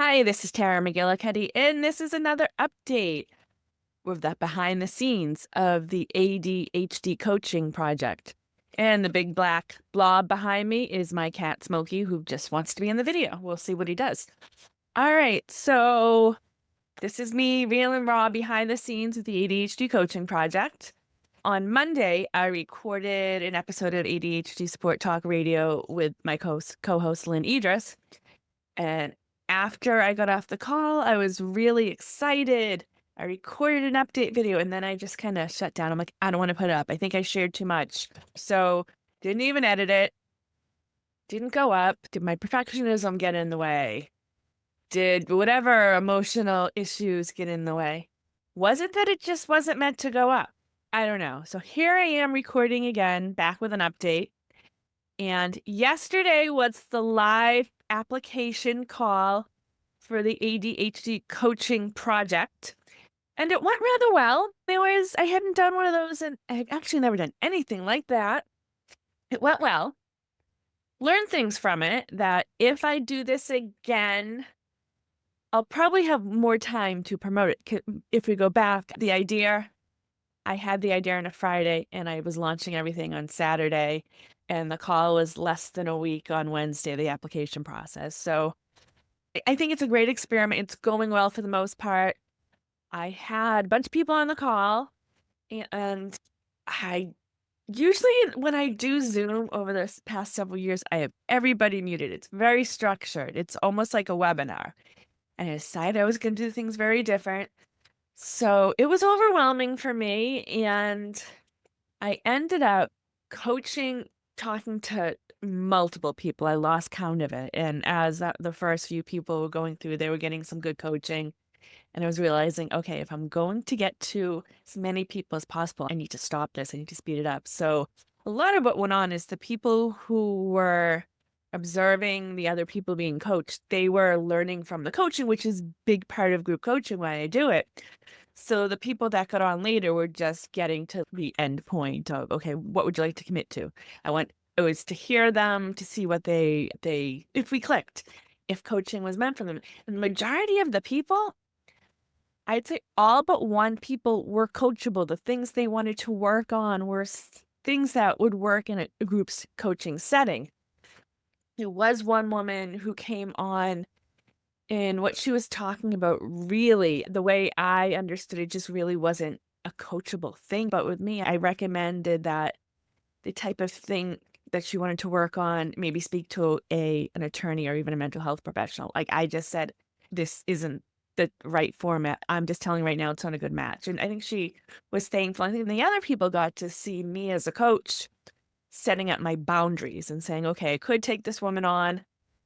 Hi, this is Tara McGillicuddy, and this is another update with the behind the scenes of the ADHD Coaching Project. And the big black blob behind me is my cat Smokey, who just wants to be in the video. We'll see what he does. All right, so this is me real and raw behind the scenes with the ADHD Coaching Project. On Monday, I recorded an episode of ADHD Support Talk Radio with my co-host Lynn Idris. And after I got off the call, I was really excited. I recorded an update video and then I just kind of shut down. I'm like, I don't want to put it up. I think I shared too much. So didn't even edit it. Didn't go up. Did my perfectionism get in the way? Did whatever emotional issues get in the way? Was it that it just wasn't meant to go up? I don't know. So here I am recording again, back with an update. And yesterday was the live application call for the ADHD Coaching Project. And it went rather well. I hadn't done one of those, and I had actually never done anything like that. It went well. Learned things from it that if I do this again, I'll probably have more time to promote it. If we go back, I had the idea on a Friday and I was launching everything on Saturday, and the call was less than a week on Wednesday, the application process. So I think it's a great experiment. It's going well for the most part. I had a bunch of people on the call, and I usually, when I do Zoom over the past several years, I have everybody muted. It's very structured. It's almost like a webinar. And I decided I was going to do things very different. So it was overwhelming for me, and I ended up talking to multiple people. I lost count of it. And as the first few people were going through, they were getting some good coaching. And I was realizing, okay, if I'm going to get to as many people as possible, I need to stop this. I need to speed it up. So a lot of what went on is the people who were observing the other people being coached, they were learning from the coaching, which is a big part of group coaching why I do it. So the people that got on later were just getting to the end point of, okay, what would you like to commit to? It was to hear them, to see what if we clicked, if coaching was meant for them. And the majority of the people, I'd say all but one people were coachable. The things they wanted to work on were things that would work in a group's coaching setting. There was one woman who came on, and what she was talking about, really, the way I understood it, just really wasn't a coachable thing. But with me, I recommended that the type of thing that she wanted to work on, maybe speak to an attorney or even a mental health professional. Like I just said, this isn't the right format. I'm just telling you right now, it's not a good match. And I think she was thankful. I think the other people got to see me as a coach setting up my boundaries and saying, okay, I could take this woman on,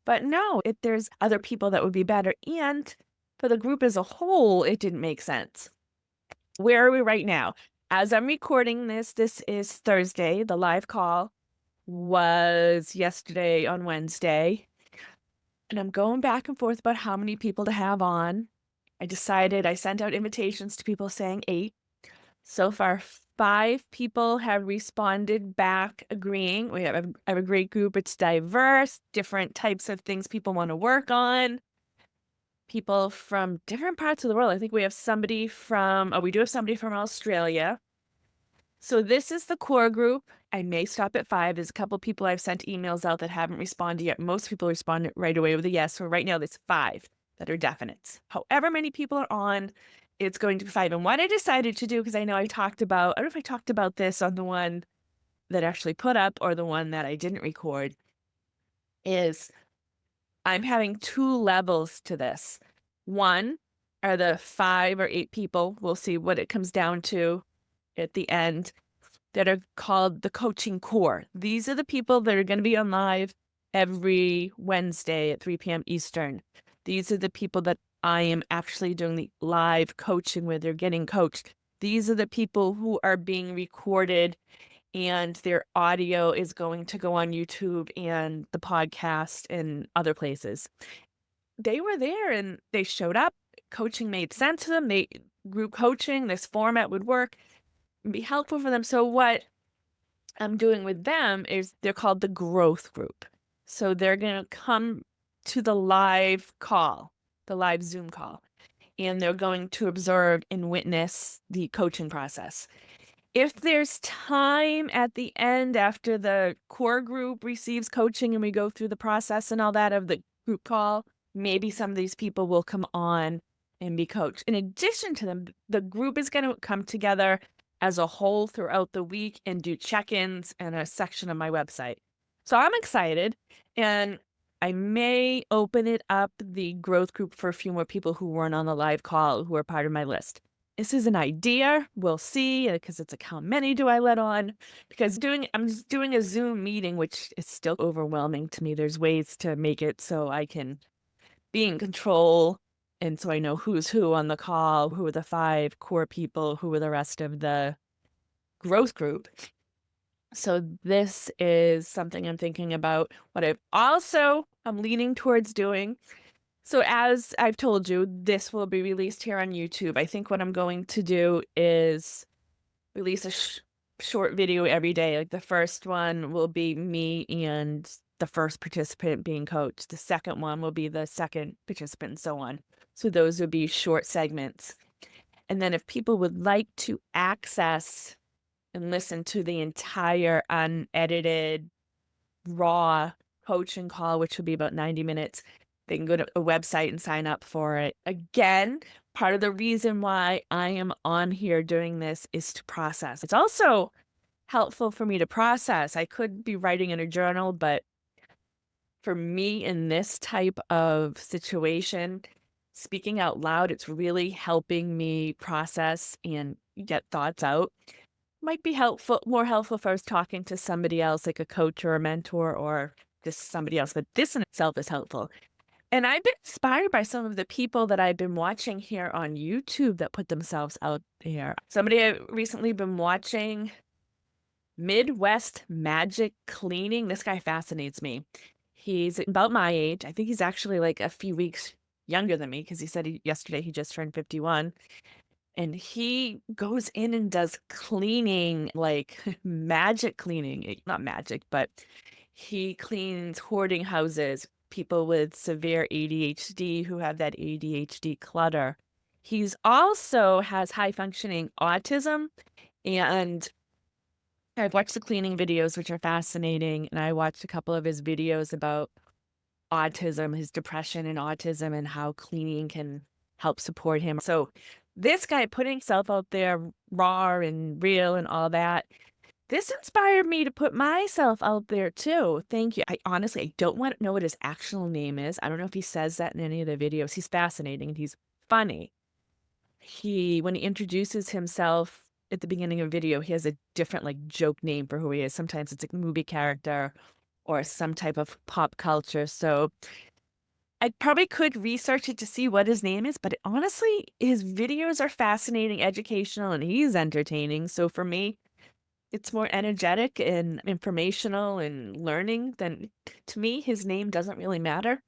but no, if there's other people that would be better. And for the group as a whole, it didn't make sense. Where are we right now? As I'm recording this is Thursday. The live call was yesterday on Wednesday. And I'm going back and forth about how many people to have on. I sent out invitations to people saying 8. So far, 5 people have responded back agreeing. I have a great group. It's diverse, different types of things people want to work on. People from different parts of the world. I think we do have somebody from Australia. So this is the core group. I may stop at 5. There's a couple people I've sent emails out that haven't responded yet. Most people responded right away with a yes. So right now there's 5 that are definites. However many people are on, it's going to be 5. And what I decided to do, because I know I don't know if I talked about this on the one that I actually put up or the one that I didn't record, is I'm having 2 levels to this. One are the 5 or 8 people, we'll see what it comes down to at the end, that are called the coaching core. These are the people that are going to be on live every Wednesday at 3 p.m. Eastern. These are the people that I am actually doing the live coaching with. They're getting coached. These are the people who are being recorded, and their audio is going to go on YouTube and the podcast and other places. They were there and they showed up. Coaching made sense to them. Group coaching, this format would work, be helpful for them. So what I'm doing with them is they're called the growth group. So they're going to come to the live call. the live Zoom call, and they're going to observe and witness the coaching process. If there's time at the end after the core group receives coaching and we go through the process and all that of the group call, maybe some of these people will come on and be coached. In addition to them, the group is going to come together as a whole throughout the week and do check-ins and a section of my website. So I'm excited, and I may open it up the growth group for a few more people who weren't on the live call who are part of my list. This is an idea. We'll see, because it's like, how many do I let on? Because I'm just doing a Zoom meeting, which is still overwhelming to me. There's ways to make it so I can be in control, and so I know who's who on the call, who are the 5 core people, who are the rest of the growth group. So this is something I'm thinking about. What I'm leaning towards doing. So as I've told you, this will be released here on YouTube. I think what I'm going to do is release a short video every day. Like the first one will be me and the first participant being coached. The second one will be the second participant, and so on. So those would be short segments. And then if people would like to access and listen to the entire unedited, raw coaching call, which would be about 90 minutes, they can go to a website and sign up for it. Again, part of the reason why I am on here doing this is to process. It's also helpful for me to process. I could be writing in a journal, but for me in this type of situation, speaking out loud, it's really helping me process and get thoughts out. Might be more helpful if I was talking to somebody else, like a coach or a mentor or just somebody else, but this in itself is helpful. And I've been inspired by some of the people that I've been watching here on YouTube that put themselves out there. Somebody I've recently been watching, Midwest Magic Cleaning. This guy fascinates me. He's about my age. I think he's actually like a few weeks younger than me, because he said yesterday he just turned 51. And he goes in and does cleaning, like magic cleaning. Not magic, but he cleans hoarding houses, people with severe ADHD who have that ADHD clutter. He's also has high functioning autism, and I've watched the cleaning videos, which are fascinating, and I watched a couple of his videos about autism, his depression and autism, and how cleaning can help support him. So this guy putting himself out there raw and real and all that, this inspired me to put myself out there too. Thank you. I honestly, I don't want to know what his actual name is. I don't know if he says that in any of the videos. He's fascinating and he's funny. When he introduces himself at the beginning of a video, he has a different like joke name for who he is. Sometimes it's a movie character or some type of pop culture. So I probably could research it to see what his name is, but honestly, his videos are fascinating, educational, and he's entertaining. So for me, it's more energetic and informational and learning than, to me, his name doesn't really matter.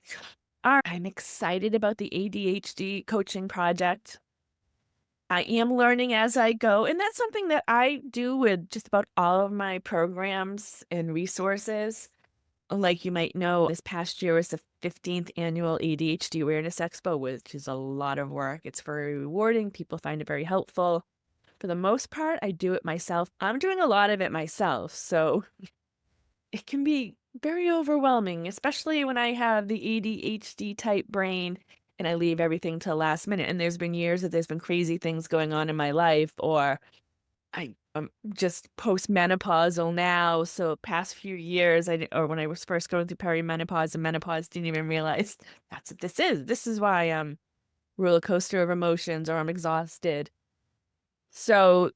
I'm excited about the ADHD Coaching Project. I am learning as I go, and that's something that I do with just about all of my programs and resources. Like you might know, this past year was the 15th annual ADHD Awareness Expo, which is a lot of work. It's very rewarding. People find it very helpful. For the most part, I do it myself. I'm doing a lot of it myself, so it can be very overwhelming, especially when I have the ADHD type brain and I leave everything to the last minute. And there's been years that there's been crazy things going on in my life, or I'm just postmenopausal now. So past few years, or when I was first going through perimenopause and menopause, didn't even realize that's what this is. This is why I'm roller coaster of emotions, or I'm exhausted. So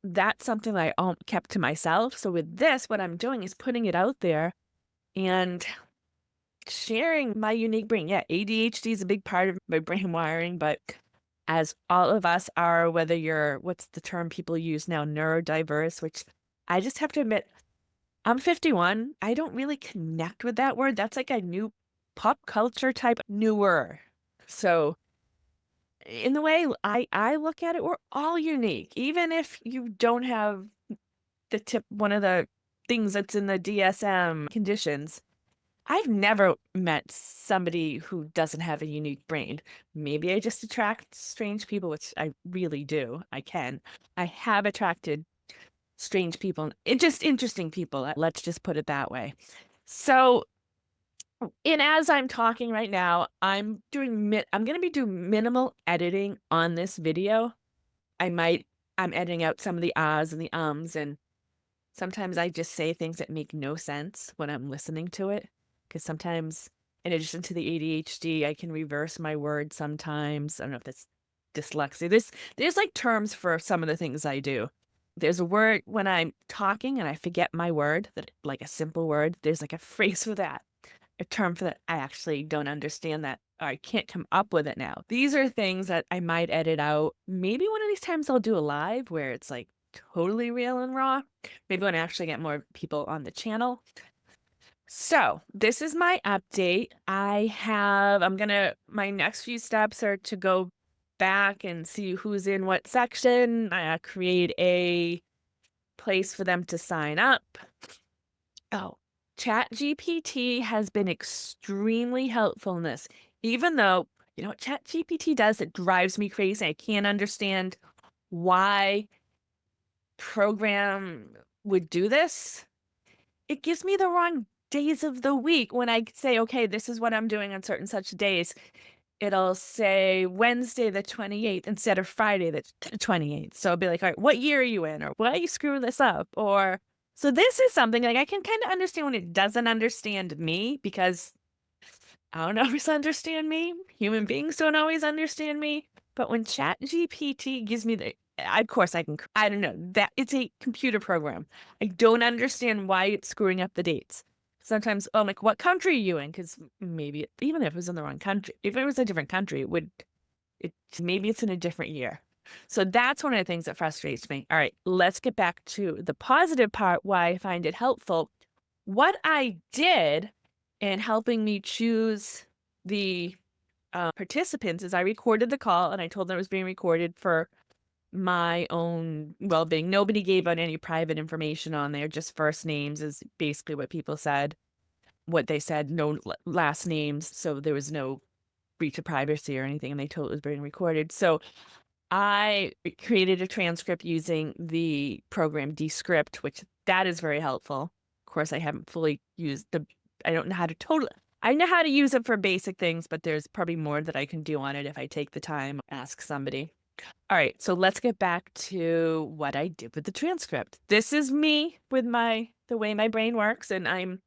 that's something that I kept to myself. So with this, what I'm doing is putting it out there and sharing my unique brain. Yeah, ADHD is a big part of my brain wiring, but as all of us are, whether you're, what's the term people use now, neurodiverse, which I just have to admit, I'm 51. I don't really connect with that word. That's like a new pop culture type newer. So in the way I look at it, we're all unique. Even if you don't have one of the things that's in the DSM conditions, I've never met somebody who doesn't have a unique brain. Maybe I just attract strange people, which I really do. I can. I have attracted strange people, just interesting people. Let's just put it that way. So, and as I'm talking right now, I'm going to be doing minimal editing on this video. I might, I'm editing out some of the ahs and the ums, and sometimes I just say things that make no sense when I'm listening to it. Because sometimes, in addition to the ADHD, I can reverse my words sometimes. I don't know if that's dyslexia. There's like terms for some of the things I do. There's a word when I'm talking and I forget my word, that like a simple word, there's like a phrase for that, a term for that. I actually don't understand that, or I can't come up with it now. These are things that I might edit out. Maybe one of these times I'll do a live where it's like totally real and raw. Maybe when I actually get more people on the channel. So this is my update. My next few steps are to go back and see who's in what section, create a place for them to sign up. Oh, ChatGPT has been extremely helpful in this, even though, you know what ChatGPT does? It drives me crazy. I can't understand why program would do this. It gives me the wrong days of the week when I say, okay, this is what I'm doing on certain such days. It'll say Wednesday the 28th instead of Friday the 28th. So I'll be like, all right, what year are you in? Or why are you screwing this up? Or so this is something like I can kind of understand when it doesn't understand me, because I don't always understand me. Human beings don't always understand me. But when ChatGPT gives me of course I don't know, that it's a computer program. I don't understand why it's screwing up the dates. Sometimes, oh, I'm like, what country are you in? Because maybe even if it was in the wrong country, if it was a different country, maybe it's in a different year. So that's one of the things that frustrates me. All right, let's get back to the positive part, why I find it helpful. What I did in helping me choose the participants is I recorded the call and I told them it was being recorded for my own well-being. Nobody gave out any private information on there, just first names is basically what people said. What they said, no last names, so there was no breach of privacy or anything, and they told it was being recorded. So I created a transcript using the program Descript, which that is very helpful. Of course, I haven't fully used I don't know how to I know how to use it for basic things, but there's probably more that I can do on it if I take the time, ask somebody. All right, so let's get back to what I did with the transcript. This is me with the way my brain works, and I'm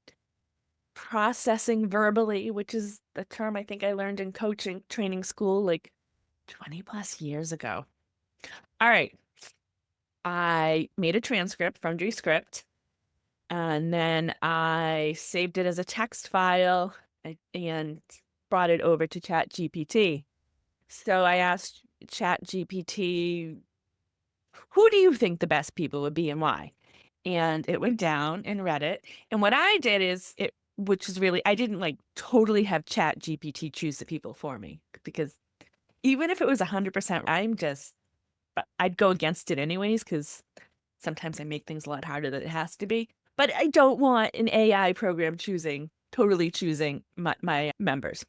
processing verbally, which is the term I think I learned in coaching training school like 20 plus years ago. All right. I made a transcript from Descript, and then I saved it as a text file and brought it over to ChatGPT. So I asked ChatGPT, who do you think the best people would be and why? And it went down and read it. And what I did is which is really, I didn't like totally have ChatGPT choose the people for me, because even if it was 100%, I'd go against it anyways, because sometimes I make things a lot harder than it has to be. But I don't want an AI program totally choosing my members.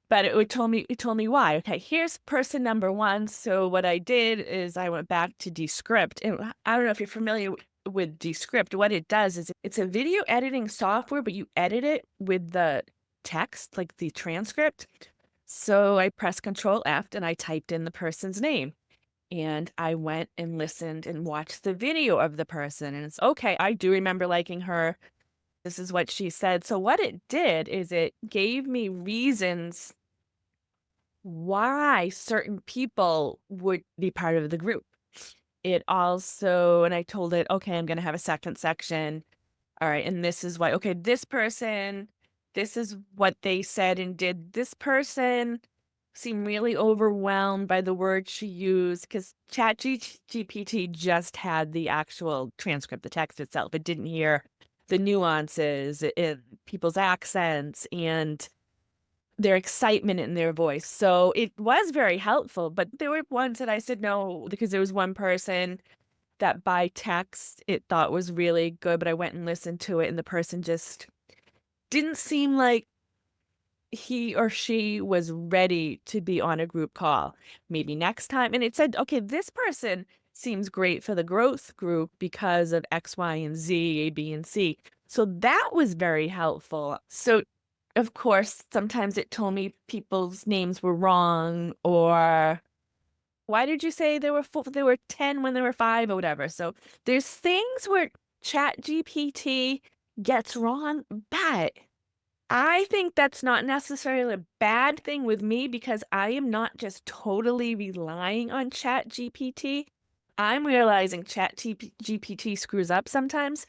But it told me why. Okay, here's person number one. So what I did is I went back to Descript. And I don't know if you're familiar with Descript. What it does is it's a video editing software, but you edit it with the text, like the transcript. So I pressed Control F and I typed in the person's name. And I went and listened and watched the video of the person. And it's okay, I do remember liking her. This is what she said. So what it did is it gave me reasons why certain people would be part of the group. It also, and I told it, okay, I'm going to have a second section. All right. And this is why, okay, this person, this is what they said and did. This person seemed really overwhelmed by the words she used, because ChatGPT just had the actual transcript, the text itself. It didn't hear the nuances in people's accents and their excitement in their voice. So it was very helpful, but there were ones that I said no, because there was one person that by text it thought was really good, but I went and listened to it and the person just didn't seem like he or she was ready to be on a group call. Maybe next time. And it said, okay, this person seems great for the growth group because of X, Y, and Z, A, B, and C. So that was very helpful. So, of course, sometimes it told me people's names were wrong, or why did you say there were 10 when there were 5 or whatever. So there's things where ChatGPT gets wrong, but I think that's not necessarily a bad thing with me because I am not just totally relying on ChatGPT. I'm realizing ChatGPT screws up sometimes.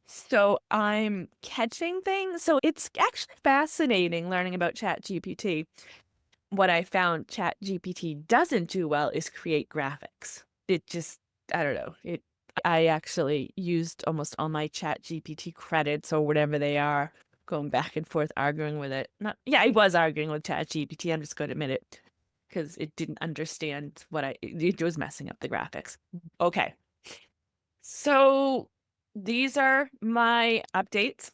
So I'm catching things. So it's actually fascinating learning about ChatGPT. What I found ChatGPT doesn't do well is create graphics. It just, I don't know. I actually used almost all my ChatGPT credits or whatever they are, going back and forth arguing with it. Not, yeah, I was arguing with ChatGPT. I'm just going to admit it because it didn't understand it was messing up the graphics. Okay. So these are my updates.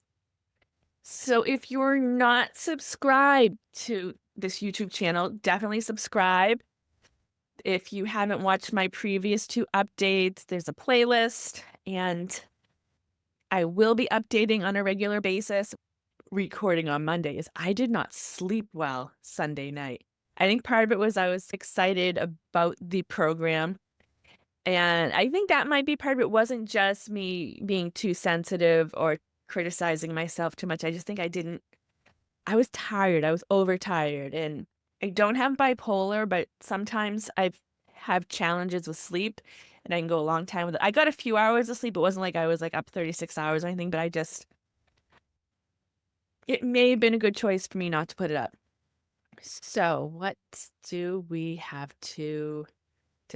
So if you're not subscribed to this YouTube channel, definitely subscribe. If you haven't watched my previous 2 updates, there's a playlist, and I will be updating on a regular basis, recording on Mondays. I did not sleep well Sunday night. I think part of it was I was excited about the program, and I think that might be part of it. It wasn't just me being too sensitive or criticizing myself too much. I just think I was tired. I was overtired, and I don't have bipolar, but sometimes have challenges with sleep, and I can go a long time with it. I got a few hours of sleep. It wasn't like I was like up 36 hours or anything, but it may have been a good choice for me not to put it up. So what do we have to,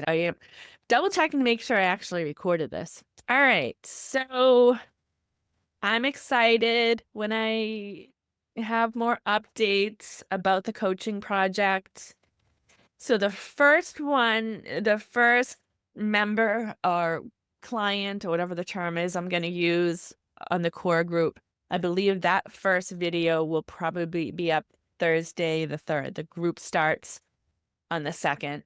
I am double checking to make sure I actually recorded this. All right. So I'm excited when I have more updates about the coaching project. So the first member or client or whatever the term is I'm going to use on the core group, I believe that first video will probably be up Thursday the 3rd. The group starts on the 2nd,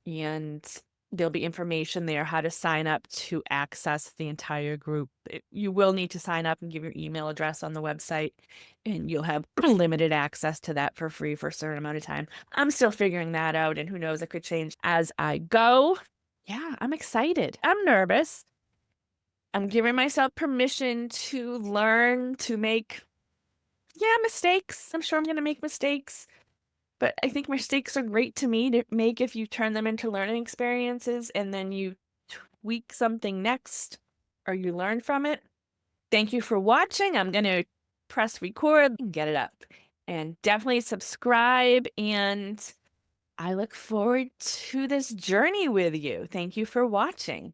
and there'll be information there how to sign up to access the entire group. You will need to sign up and give your email address on the website, and you'll have limited access to that for free for a certain amount of time. I'm still figuring that out, and who knows, it could change as I go. Yeah, I'm excited. I'm nervous. I'm giving myself permission to learn, to make, mistakes. I'm sure I'm going to make mistakes. But I think mistakes are great to me to make if you turn them into learning experiences and then you tweak something next or you learn from it. Thank you for watching. I'm going to press record and get it up. And definitely subscribe. And I look forward to this journey with you. Thank you for watching.